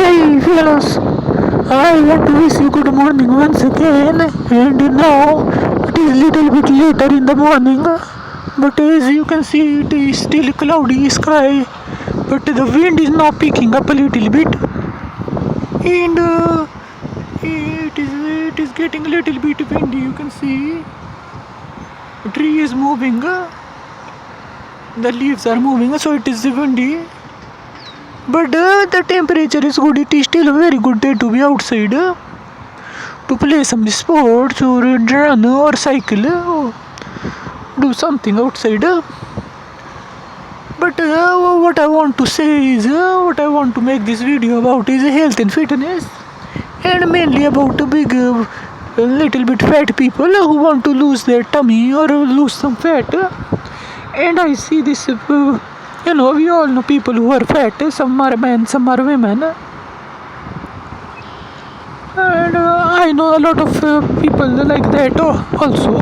Hey fellows, I want to wish you good morning once again, and now it is little bit later in the morning, but as you can see it is still cloudy sky, but the wind is now picking up a little bit, and it is getting a little bit windy. You can see the tree is moving, the leaves are moving, so it is windy. But the temperature is good. It is still a very good day to be outside to play some sports or run or cycle or do something outside. But what I want to say is what I want to make this video about is health and fitness, and mainly about big, little bit fat people who want to lose their tummy or lose some fat. And I see this. We all know people who are fat, some are men, some are women. And I know a lot of people like that also.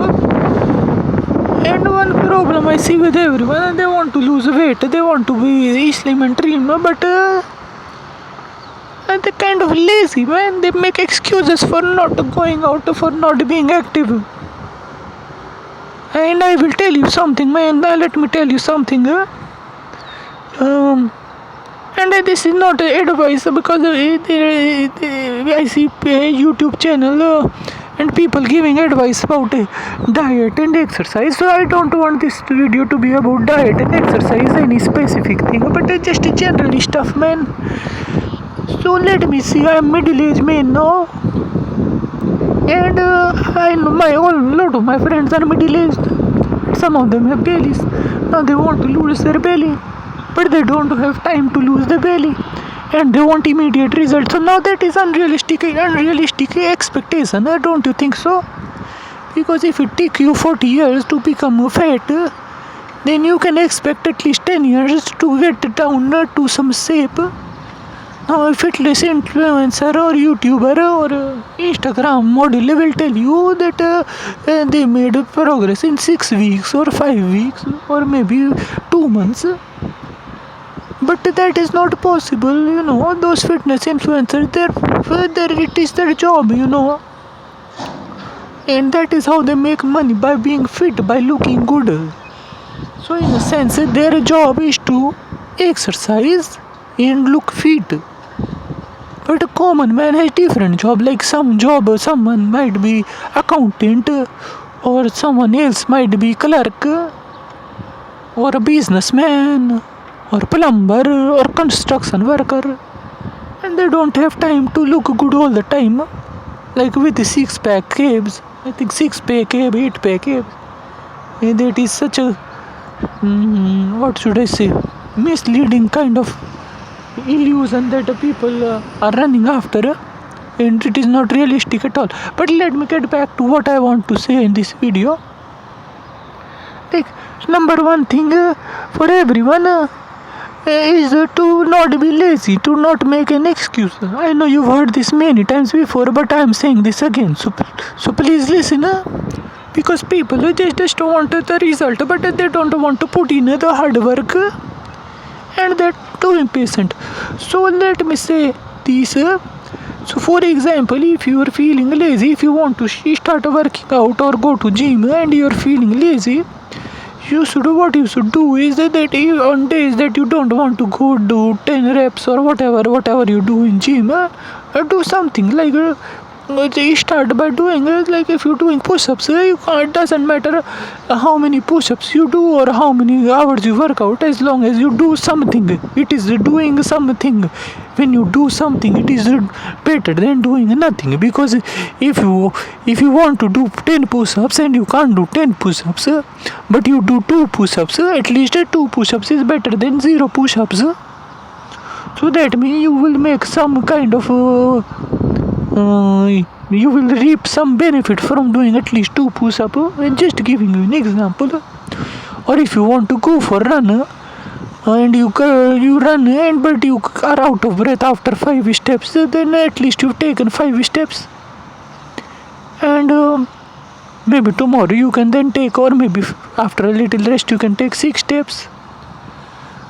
And one problem I see with everyone, they want to lose weight, they want to be slim and trim, but they're kind of lazy, man. They make excuses for not going out, for not being active. And I will tell you something, man. Let me tell you something. And this is not advice, because I see YouTube channel and people giving advice about diet and exercise. So I don't want this video to be about diet and exercise, any specific thing, but just generally stuff, man. So let me see. I'm middle-aged man now, and I know a lot of my friends are middle-aged. Some of them have bellies. Now they want to lose their belly, but they don't have time to lose the belly, and they want immediate results. So now that is unrealistic expectation, don't you think so? Because if it takes you 40 years to become fat, then you can expect at least 10 years to get down to some shape. Now a fitness influencer or YouTuber or Instagram model will tell you that they made progress in 6 weeks or 5 weeks or maybe 2 months. But that is not possible, those fitness influencers, it is their job, and that is how they make money, by being fit, by looking good. So in a sense, their job is to exercise and look fit. But a common man has different job, like someone might be accountant, or someone else might be clerk, or a businessman, or plumber, or construction worker, and they don't have time to look good all the time, like with the 6-pack abs. I think 6-pack ab, 8-pack abs, and that is such a what should I say, misleading kind of illusion that people are running after, and it is not realistic at all. But let me get back to what I want to say in this video. Like, number one thing for everyone is to not be lazy, to not make an excuse. I know you've heard this many times before, but I'm saying this again. So please listen, because people just want the result, but they don't want to put in the hard work, and they're too impatient. So let me say this. So for example, if you are feeling lazy, if you want to start working out or go to gym and you are feeling lazy, what you should do is that on days that you don't want to go do 10 reps or whatever you do in gym, do something like start by doing like if you're doing push-ups, it doesn't matter how many push-ups you do or how many hours you work out, as long as you do something. It is doing something. When you do something, it is better than doing nothing, because if you want to do 10 push-ups and you can't do 10 push-ups, but you do 2 push-ups, at least 2 push-ups is better than 0 push-ups. So that means you will make some kind of you will reap some benefit from doing at least 2 push-ups. And just giving you an example, or if you want to go for run, and you run, but you are out of breath after 5 steps, then at least you've taken 5 steps, and maybe tomorrow you can then take, or maybe after a little rest you can take 6 steps.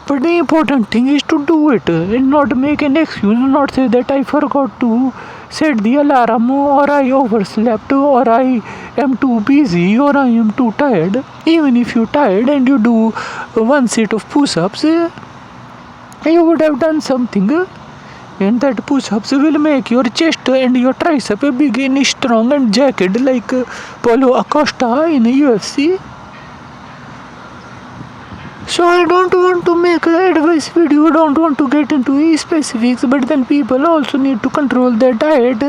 But the important thing is to do it and not make an excuse, not say that I forgot to set the alarm or I overslept or I am too busy or I am too tired. Even if you're tired and you do one set of push-ups, you would have done something. And that push-ups will make your chest and your tricep big and strong and jagged like Paulo Acosta in UFC. So I don't want to make an advice video, don't want to get into specifics, but then people also need to control their diet.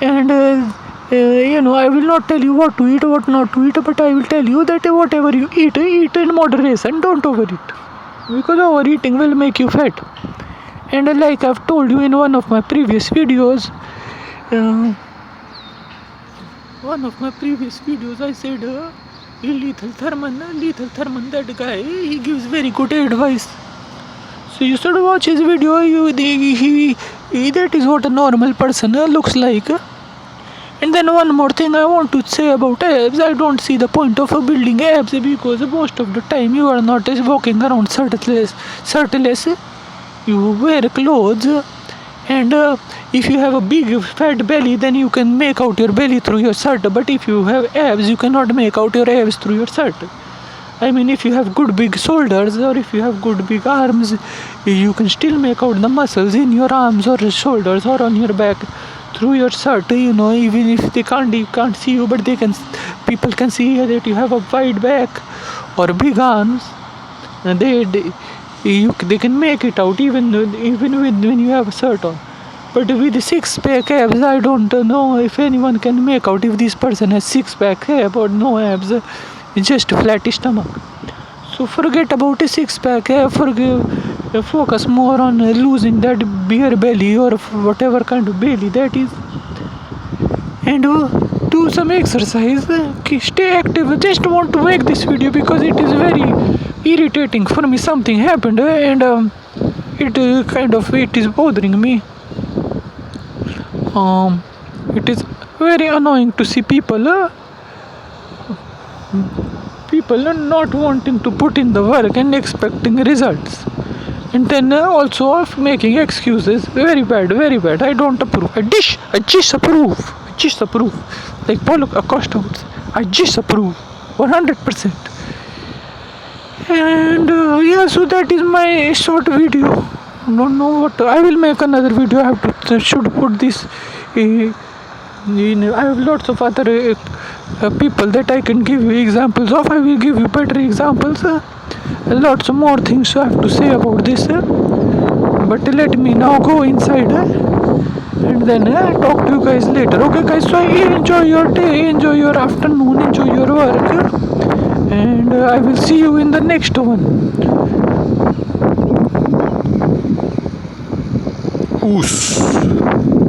And I will not tell you what to eat, what not to eat, but I will tell you that whatever you eat, eat in moderation, don't overeat. Because overeating will make you fat. And like I've told you in one of my previous videos, I said, Lethal Thurman, that guy, he gives very good advice. So you should watch his video. That is what a normal person looks like. And then one more thing I want to say about abs. I don't see the point of building abs because most of the time you are not walking around shirtless. You wear clothes. And if you have a big fat belly, then you can make out your belly through your shirt. But if you have abs, you cannot make out your abs through your shirt. I mean, if you have good big shoulders or if you have good big arms, you can still make out the muscles in your arms or shoulders or on your back through your shirt. Even if they can't see you, but people can see that you have a wide back or big arms. And they can make it out even when you have a shirt on. But with the six-pack abs, I don't know if anyone can make out if this person has six-pack abs or no abs, just a flat stomach. So forget about a six-pack ab, focus more on losing that beer belly or whatever kind of belly that is. And do some exercise, stay active. Just want to make this video because it is very irritating for me. Something happened and it is bothering me. It is very annoying to see people not wanting to put in the work and expecting results, and then also of making excuses. Very bad. I don't approve. I disapprove. Like Paulo Acosta would say, I disapprove 100%. And so that is my short video. Don't know what I will make another video. I should put this I have lots of other people that I can give you examples of. I will give you better examples. Lots of more things I have to say about this. But let me now go inside and then talk to you guys later. Okay guys, so enjoy your day, enjoy your afternoon, enjoy your work, and I will see you in the next one. Us.